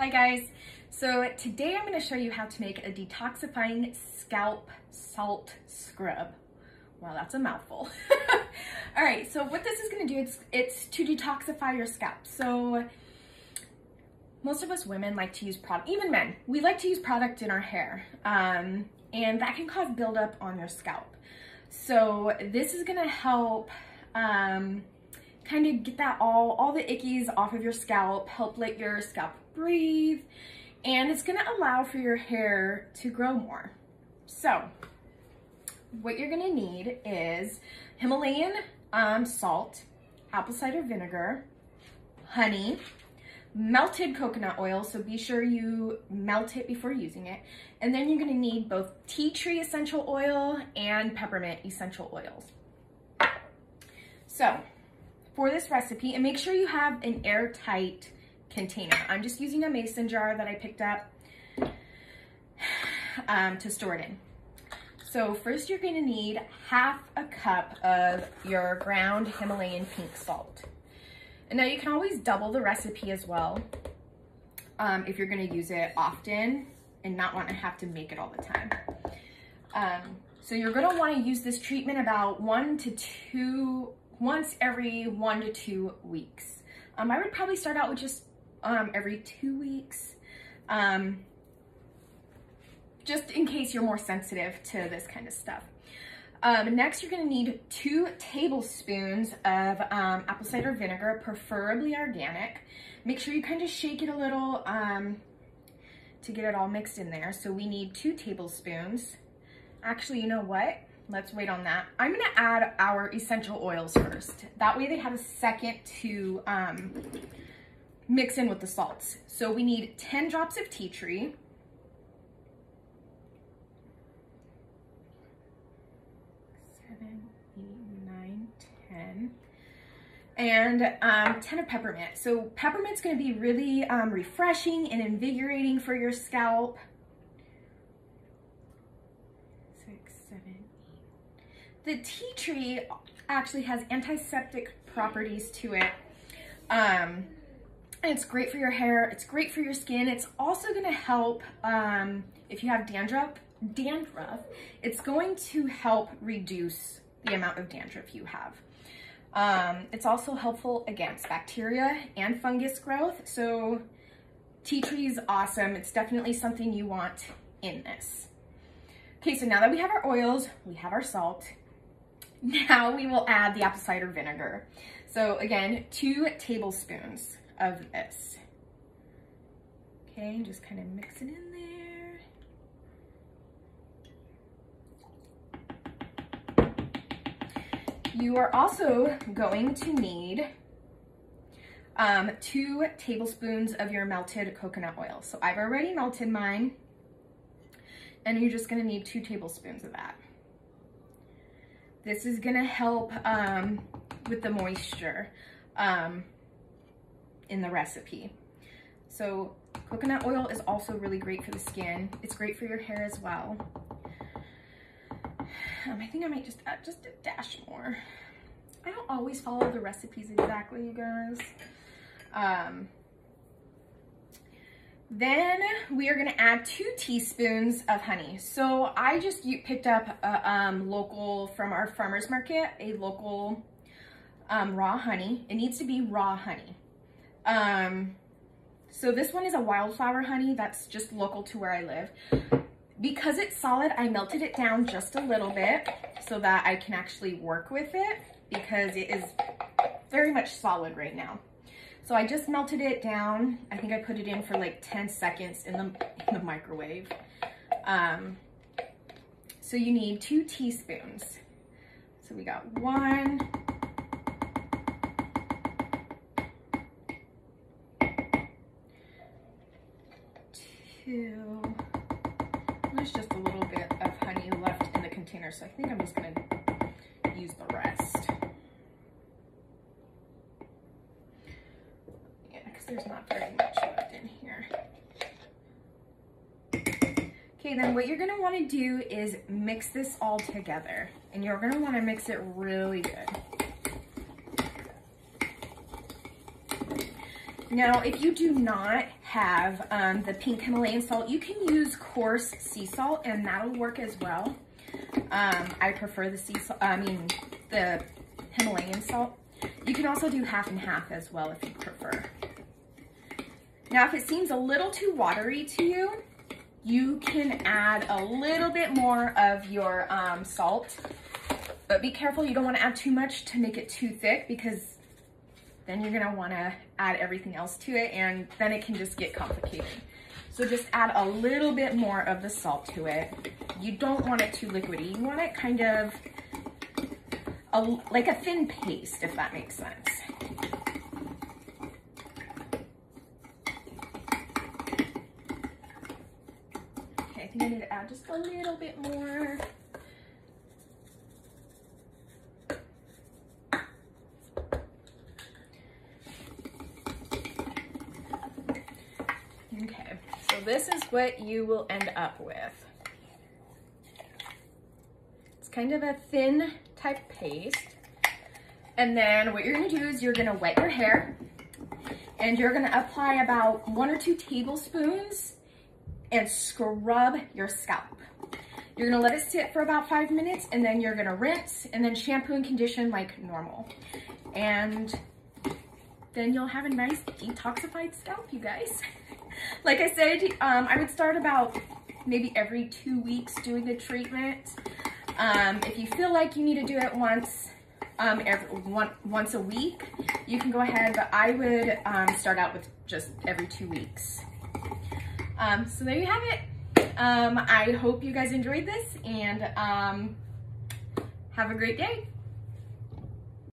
Hi guys, so today I'm going to show you how to make a detoxifying scalp salt scrub. Wow, that's a mouthful. All right, so what this is going to do, it's to detoxify your scalp. So most of us women like to use product, even men, we like to use product in our hair, and that can cause buildup on your scalp. So this is going to help kind of get that all the ickies off of your scalp, help let your scalp breathe, and it's gonna allow for your hair to grow more. So what you're gonna need is Himalayan salt, apple cider vinegar, honey, melted coconut oil, so be sure you melt it before using it, and then you're gonna need both tea tree essential oil and peppermint essential oils. So for this recipe, and make sure you have an airtight container. I'm just using a mason jar that I picked up to store it in. So first you're going to need half a cup of your ground Himalayan pink salt. And now you can always double the recipe as well if you're going to use it often and not want to have to make it all the time. So you're going to want to use this treatment about once every 1 to 2 weeks. I would probably start out with just every 2 weeks, just in case you're more sensitive to this kind of stuff. Next, you're going to need 2 tablespoons of apple cider vinegar, preferably organic. Make sure you kind of shake it a little to get it all mixed in there. So we need 2 tablespoons. Actually, you know what? Let's wait on that. I'm gonna add our essential oils first. That way they have a second to mix in with the salts. So we need 10 drops of tea tree. 7, 8, 9, 10. And 10 of peppermint. So peppermint's gonna be really refreshing and invigorating for your scalp. 6, 7, 8. The tea tree actually has antiseptic properties to it. And it's great for your hair, it's great for your skin. It's also gonna help if you have dandruff, it's going to help reduce the amount of dandruff you have. It's also helpful against bacteria and fungus growth. So tea tree is awesome. It's definitely something you want in this. Okay, so now that we have our oils, we have our salt, now we will add the apple cider vinegar. So again, 2 tablespoons of this. Okay, just kind of mix it in there. You are also going to need 2 tablespoons of your melted coconut oil. So I've already melted mine, and you're just gonna need 2 tablespoons of that. This is gonna help with the moisture in the recipe. So coconut oil is also really great for the skin. It's great for your hair as well. I think I might just add just a dash more. I don't always follow the recipes exactly, you guys. Then we are gonna add 2 teaspoons of honey. So I just picked up a local, from our farmer's market, a local raw honey. It needs to be raw honey. So this one is a wildflower honey that's just local to where I live. Because it's solid, I melted it down just a little bit so that I can actually work with it, because it is very much solid right now. So I just melted it down. I think I put it in for like 10 seconds in the microwave. So you need 2 teaspoons. So we got 1, 2. There's just a little bit of honey left in the container, so I think I'm just gonna use the rest. There's not very much left in here. Okay, then what you're gonna wanna do is mix this all together, and you're gonna wanna mix it really good. Now, if you do not have the pink Himalayan salt, you can use coarse sea salt and that'll work as well. I prefer the the Himalayan salt. You can also do half and half as well if you prefer. Now, if it seems a little too watery to you, you can add a little bit more of your salt, but be careful, you don't want to add too much to make it too thick, because then you're gonna want to add everything else to it and then it can just get complicated. So just add a little bit more of the salt to it. You don't want it too liquidy. You want it kind of like a thin paste, if that makes sense. Okay, I think I need to add just a little bit more. Okay, so this is what you will end up with. It's kind of a thin type paste. And then what you're gonna do is you're gonna wet your hair and you're gonna apply about 1 or 2 tablespoons and scrub your scalp. You're gonna let it sit for about 5 minutes and then you're gonna rinse and then shampoo and condition like normal. And then you'll have a nice detoxified scalp, you guys. Like I said, I would start about maybe every 2 weeks doing the treatment. If you feel like you need to do it once a week, you can go ahead, but I would start out with just every 2 weeks. So there you have it. I hope you guys enjoyed this and have a great day.